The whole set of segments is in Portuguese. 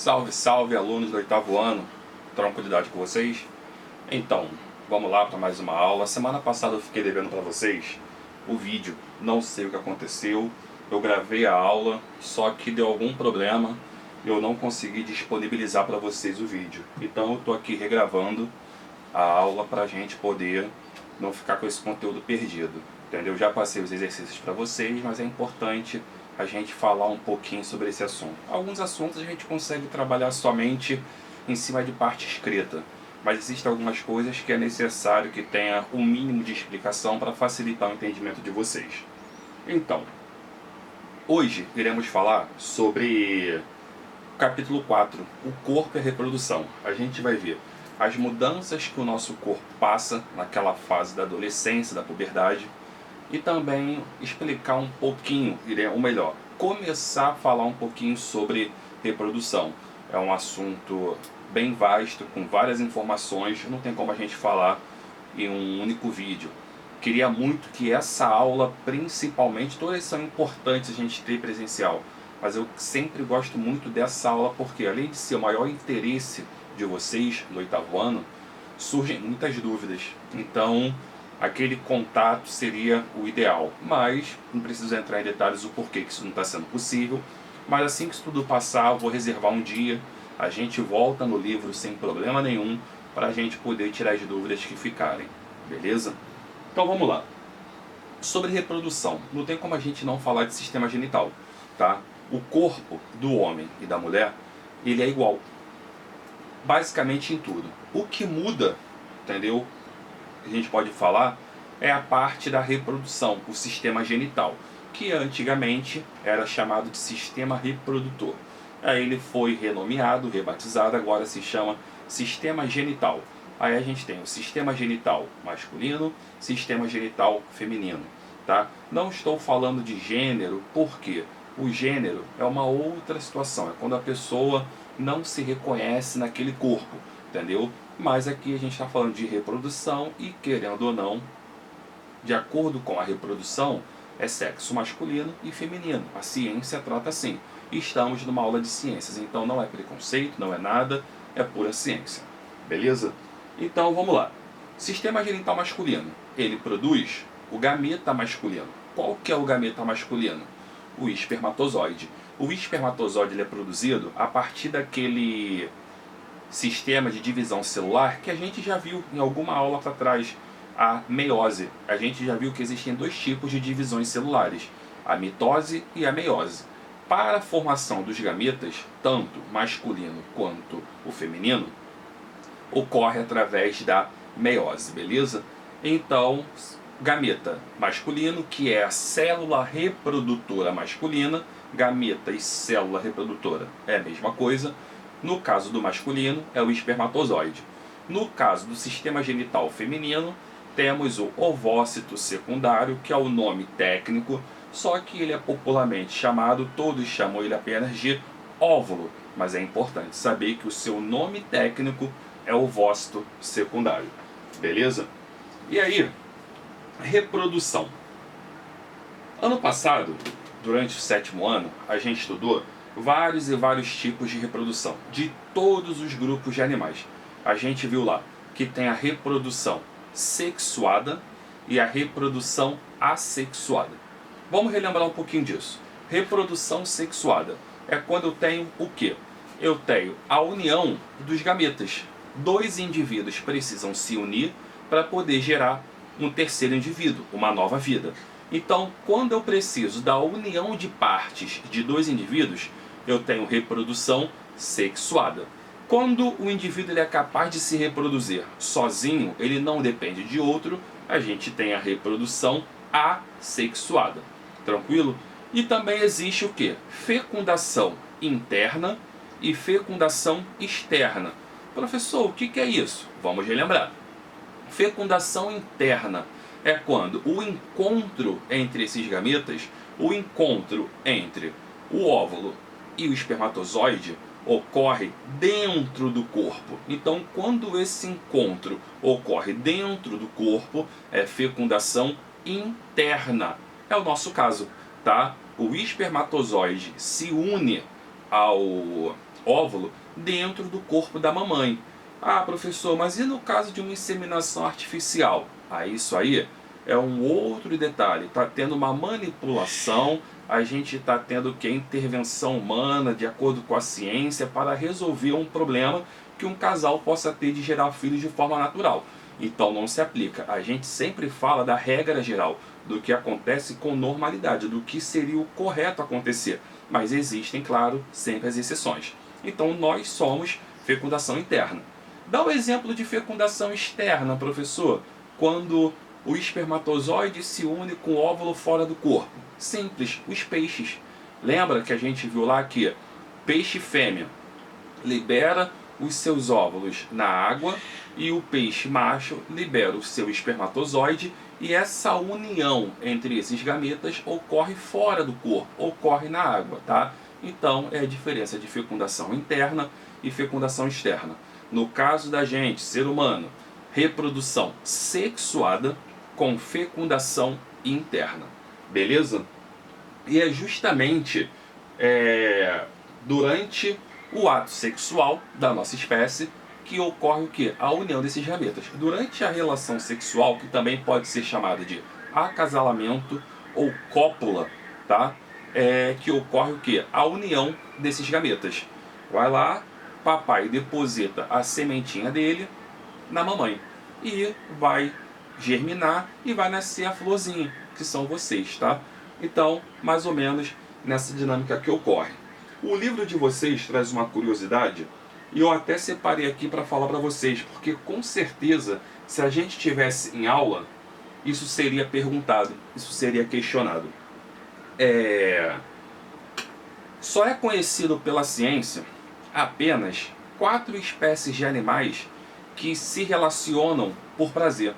Salve, salve, alunos do 8º ano, tranquilidade com vocês? Então, vamos lá para mais uma aula. Semana passada eu fiquei devendo para vocês o vídeo, não sei o que aconteceu. Eu gravei a aula, só que deu algum problema, eu não consegui disponibilizar para vocês o vídeo. Então eu estou aqui regravando a aula para a gente poder não ficar com esse conteúdo perdido, entendeu? Já passei os exercícios para vocês, mas é importante a gente falar um pouquinho sobre esse assunto. Alguns assuntos a gente consegue trabalhar somente em cima de parte escrita, mas existem algumas coisas que é necessário que tenha um mínimo de explicação para facilitar o entendimento de vocês. Então, hoje iremos falar sobre o capítulo 4, o corpo e a reprodução. A gente vai ver as mudanças que o nosso corpo passa naquela fase da adolescência, da puberdade, e também explicar um pouquinho, ou melhor, começar a falar um pouquinho sobre reprodução. É um assunto bem vasto, com várias informações, não tem como a gente falar em um único vídeo. Queria muito que essa aula, principalmente, todas são importantes a gente ter presencial, mas eu sempre gosto muito dessa aula porque, além de ser o maior interesse de vocês no 8º ano, surgem muitas dúvidas. Então, aquele contato seria o ideal, mas não preciso entrar em detalhes o porquê que isso não está sendo possível. Mas assim que isso tudo passar, eu vou reservar um dia, a gente volta no livro sem problema nenhum, para a gente poder tirar as dúvidas que ficarem, beleza? Então vamos lá. Sobre reprodução, não tem como a gente não falar de sistema genital, tá? O corpo do homem e da mulher, ele é igual, basicamente em tudo. O que muda, entendeu? A gente pode falar é a parte da reprodução, o sistema genital, que antigamente era chamado de sistema reprodutor. Aí ele foi renomeado, rebatizado, agora se chama sistema genital. Aí a gente tem o sistema genital masculino, sistema genital feminino, tá? Não estou falando de gênero, porque o gênero é uma outra situação, é quando a pessoa não se reconhece naquele corpo, entendeu? Mas aqui a gente está falando de reprodução e, querendo ou não, de acordo com a reprodução, é sexo masculino e feminino. A ciência trata assim. Estamos numa aula de ciências, então não é preconceito, não é nada, é pura ciência. Beleza? Então vamos lá. Sistema genital masculino. Ele produz o gameta masculino. Qual que é o gameta masculino? O espermatozoide. O espermatozoide ele é produzido a partir daquele sistema de divisão celular que a gente já viu em alguma aula para trás, a meiose. A gente já viu que existem dois tipos de divisões celulares, a mitose e a meiose. Para a formação dos gametas, tanto masculino quanto o feminino, ocorre através da meiose, beleza? Então, gameta masculino, que é a célula reprodutora masculina, gameta e célula reprodutora é a mesma coisa. No caso do masculino, é o espermatozoide. No caso do sistema genital feminino, temos o ovócito secundário, que é o nome técnico, só que ele é popularmente chamado, todos chamam ele apenas de óvulo, mas é importante saber que o seu nome técnico é ovócito secundário, beleza? E aí, reprodução. Ano passado, durante o 7º ano, a gente estudou vários e vários tipos de reprodução, de todos os grupos de animais. A gente viu lá que tem a reprodução sexuada e a reprodução assexuada. Vamos relembrar um pouquinho disso. Reprodução sexuada é quando eu tenho o quê? Eu tenho a união dos gametas. Dois indivíduos precisam se unir para poder gerar um terceiro indivíduo, uma nova vida. Então, quando eu preciso da união de partes de dois indivíduos, eu tenho reprodução sexuada. Quando o indivíduo ele é capaz de se reproduzir sozinho, ele não depende de outro, a gente tem a reprodução assexuada. Tranquilo? E também existe o quê? Fecundação interna e fecundação externa. Professor, o que é isso? Vamos relembrar. Fecundação interna é quando o encontro entre esses gametas, o encontro entre o óvulo e o espermatozoide ocorre dentro do corpo. Então, quando esse encontro ocorre dentro do corpo, é fecundação interna. É o nosso caso, tá? O espermatozoide se une ao óvulo dentro do corpo da mamãe. Ah, professor, mas e no caso de uma inseminação artificial? Ah, isso aí é um outro detalhe. Está tendo uma manipulação, a gente está tendo que intervenção humana, de acordo com a ciência, para resolver um problema que um casal possa ter de gerar filhos de forma natural. Então não se aplica. A gente sempre fala da regra geral, do que acontece com normalidade, do que seria o correto acontecer. Mas existem, claro, sempre as exceções. Então nós somos fecundação interna. Dá o exemplo de fecundação externa, professor. Quando o espermatozoide se une com o óvulo fora do corpo. Simples, os peixes. Lembra que a gente viu lá que peixe fêmea libera os seus óvulos na água e o peixe macho libera o seu espermatozoide, e essa união entre esses gametas ocorre fora do corpo, ocorre na água, tá? Então é a diferença de fecundação interna e fecundação externa. No caso da gente, ser humano, reprodução sexuada com fecundação interna, beleza? E é justamente durante o ato sexual da nossa espécie que ocorre o quê? A união desses gametas. Durante a relação sexual, que também pode ser chamada de acasalamento ou cópula, tá? Que ocorre o quê? A união desses gametas. Vai lá, papai deposita a sementinha dele na mamãe e vai germinar e vai nascer a florzinha, que são vocês, tá? Então, mais ou menos nessa dinâmica que ocorre. O livro de vocês traz uma curiosidade e eu até separei aqui para falar para vocês, porque com certeza, se a gente tivesse em aula, isso seria perguntado, isso seria questionado. Só é conhecido pela ciência apenas 4 espécies de animais que se relacionam por prazer.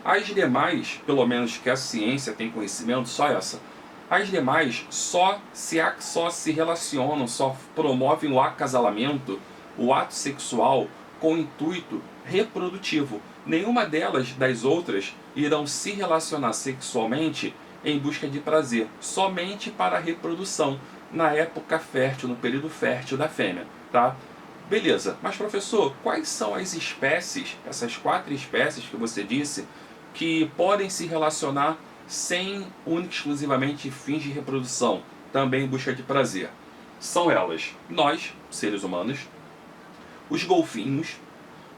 As demais, pelo menos que a ciência tem conhecimento, só essa. As demais só se relacionam, só promovem o acasalamento, o ato sexual, com intuito reprodutivo. Nenhuma das outras irão se relacionar sexualmente em busca de prazer, somente para a reprodução, na época fértil, no período fértil da fêmea, tá? Beleza, mas professor, quais são as espécies, essas 4 espécies que você disse, que podem se relacionar sem única e exclusivamente fins de reprodução, também em busca de prazer? São elas: nós, seres humanos, os golfinhos,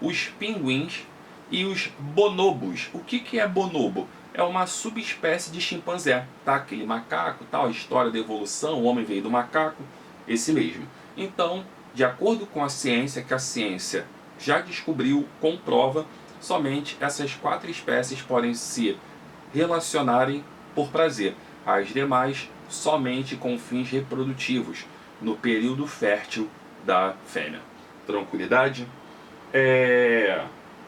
os pinguins e os bonobos. O que é bonobo? É uma subespécie de chimpanzé, tá? Aquele macaco, tal, a história da evolução, o homem veio do macaco, esse mesmo. Então, de acordo com a ciência, que a ciência já descobriu, comprova, somente essas 4 espécies podem se relacionarem por prazer. As demais, somente com fins reprodutivos, no período fértil da fêmea. Tranquilidade?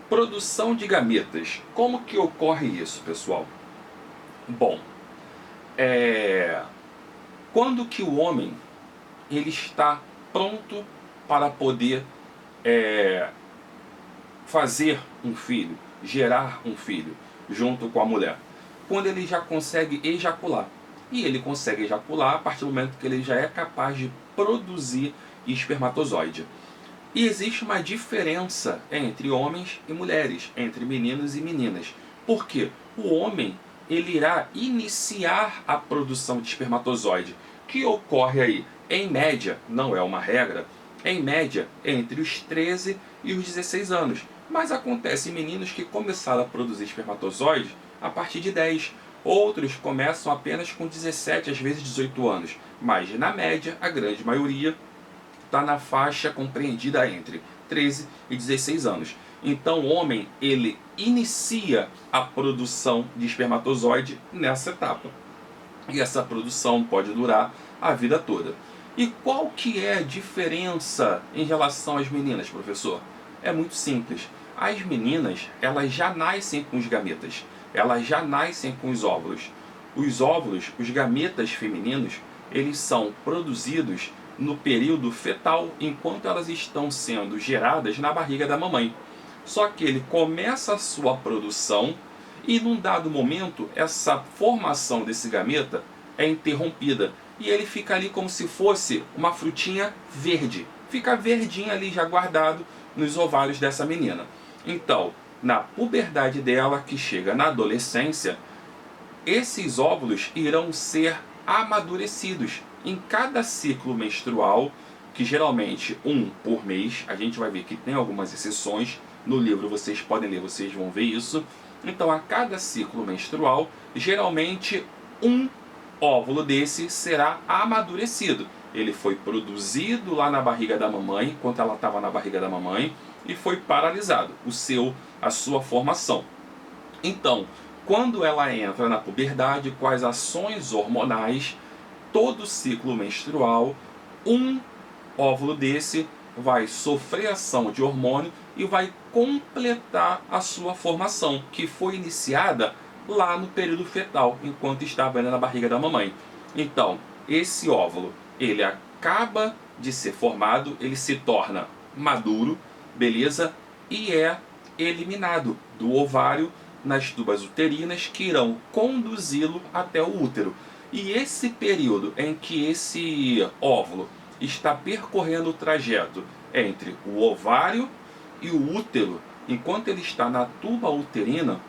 Produção de gametas. Como que ocorre isso, pessoal? Bom, quando que o homem ele está pronto para poder fazer um filho, gerar um filho junto com a mulher? Quando ele já consegue ejacular. E ele consegue ejacular a partir do momento que ele já é capaz de produzir espermatozoide. E existe uma diferença entre homens e mulheres, entre meninos e meninas. Por quê? O homem ele irá iniciar a produção de espermatozoide, que ocorre aí, em média, não é uma regra, em média entre os 13 e os 16 anos. Mas acontece em meninos que começaram a produzir espermatozoide a partir de 10. Outros começam apenas com 17, às vezes 18 anos. Mas, na média, a grande maioria está na faixa compreendida entre 13 e 16 anos. Então, o homem, ele inicia a produção de espermatozoide nessa etapa. E essa produção pode durar a vida toda. E qual que é a diferença em relação às meninas, professor? É muito simples. As meninas, elas já nascem com os gametas. Elas já nascem com os óvulos. Os óvulos, os gametas femininos, eles são produzidos no período fetal, enquanto elas estão sendo geradas na barriga da mamãe. Só que ele começa a sua produção e, num dado momento, essa formação desse gameta é interrompida. E ele fica ali como se fosse uma frutinha verde, fica verdinho ali já guardado nos ovários dessa menina. Então, na puberdade dela, que chega na adolescência, esses óvulos irão ser amadurecidos em cada ciclo menstrual, que geralmente um por mês. A gente vai ver que tem algumas exceções, no livro vocês podem ler, vocês vão ver isso. Então, a cada ciclo menstrual, geralmente um óvulo desse será amadurecido. Ele foi produzido lá na barriga da mamãe, enquanto ela estava na barriga da mamãe, e foi paralisado a sua formação. Então, quando ela entra na puberdade, com as ações hormonais, todo ciclo menstrual, um óvulo desse vai sofrer ação de hormônio e vai completar a sua formação, que foi iniciada lá no período fetal, enquanto estava na barriga da mamãe. Então, esse óvulo, ele acaba de ser formado, ele se torna maduro, beleza? E é eliminado do ovário nas tubas uterinas, que irão conduzi-lo até o útero. E esse período em que esse óvulo está percorrendo o trajeto entre o ovário e o útero, enquanto ele está na tuba uterina,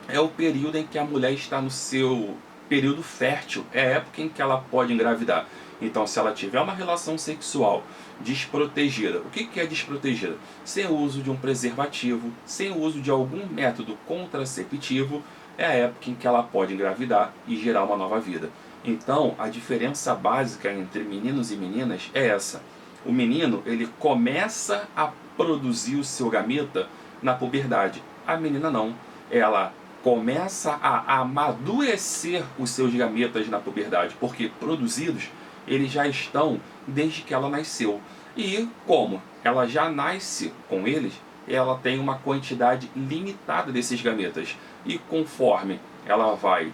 é o período em que a mulher está no seu período fértil, é a época em que ela pode engravidar. Então, se ela tiver uma relação sexual desprotegida, o que é desprotegida? Sem o uso de um preservativo, sem o uso de algum método contraceptivo, é a época em que ela pode engravidar e gerar uma nova vida. Então, a diferença básica entre meninos e meninas é essa. O menino, ele começa a produzir o seu gameta na puberdade. A menina não. Ela começa a amadurecer os seus gametas na puberdade, porque produzidos, eles já estão desde que ela nasceu. E como ela já nasce com eles, ela tem uma quantidade limitada desses gametas. E conforme ela vai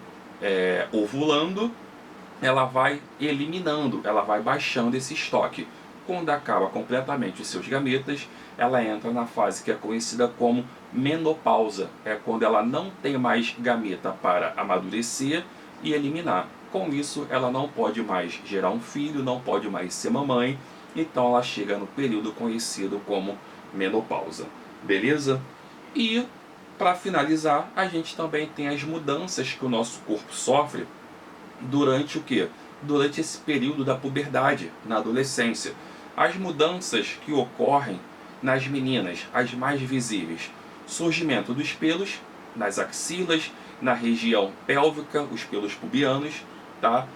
ovulando, ela vai eliminando, ela vai baixando esse estoque. Quando acaba completamente os seus gametas, ela entra na fase que é conhecida como menopausa. É quando ela não tem mais gameta para amadurecer e eliminar. Com isso, ela não pode mais gerar um filho, não pode mais ser mamãe. Então ela chega no período conhecido como menopausa. Beleza? E, para finalizar, a gente também tem as mudanças que o nosso corpo sofre durante o quê? Durante esse período da puberdade, na adolescência. As mudanças que ocorrem nas meninas, as mais visíveis: surgimento dos pelos nas axilas, na região pélvica, os pelos pubianos, tá?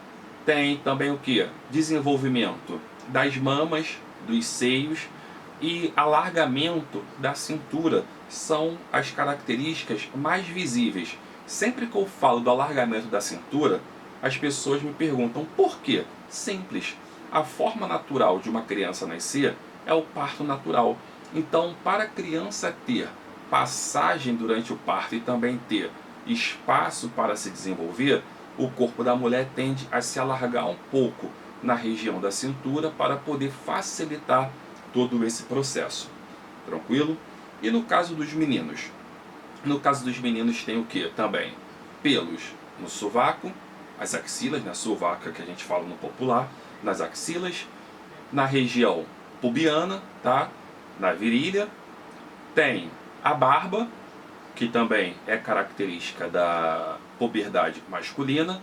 Tem também o que? Desenvolvimento das mamas, dos seios e alargamento da cintura. São as características mais visíveis. Sempre que eu falo do alargamento da cintura, as pessoas me perguntam por quê? Simples. A forma natural de uma criança nascer é o parto natural. Então, para a criança ter passagem durante o parto e também ter espaço para se desenvolver, o corpo da mulher tende a se alargar um pouco na região da cintura para poder facilitar todo esse processo. Tranquilo? E no caso dos meninos? No caso dos meninos tem o que também? Pelos no sovaco, as axilas, na sovaca que a gente fala no popular, nas axilas, na região pubiana, tá? Na virilha. Tem a barba, que também é característica da puberdade masculina.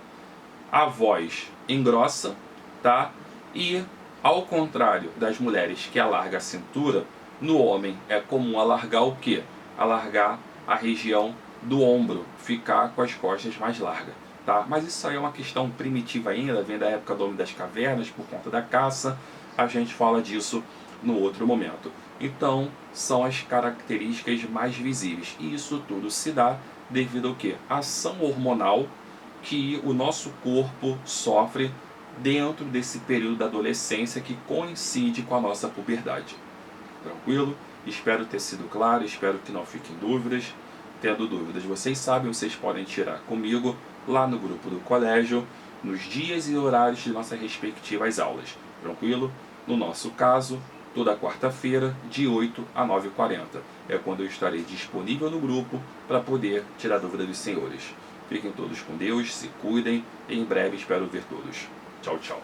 A voz engrossa, tá? E, ao contrário das mulheres que alargam a cintura, no homem é comum alargar o quê? Alargar a região do ombro, ficar com as costas mais largas, tá? Mas isso aí é uma questão primitiva ainda, vem da época do homem das cavernas, por conta da caça. A gente fala disso no outro momento. Então, são as características mais visíveis. E isso tudo se dá devido ao quê? A ação hormonal que o nosso corpo sofre dentro desse período da adolescência que coincide com a nossa puberdade. Tranquilo? Espero ter sido claro, espero que não fiquem dúvidas. Tendo dúvidas, vocês sabem, vocês podem tirar comigo lá no grupo do colégio, nos dias e horários de nossas respectivas aulas. Tranquilo? No nosso caso, toda quarta-feira, de 8 a 9h40. É quando eu estarei disponível no grupo para poder tirar dúvida dos senhores. Fiquem todos com Deus, se cuidem e em breve espero ver todos. Tchau, tchau.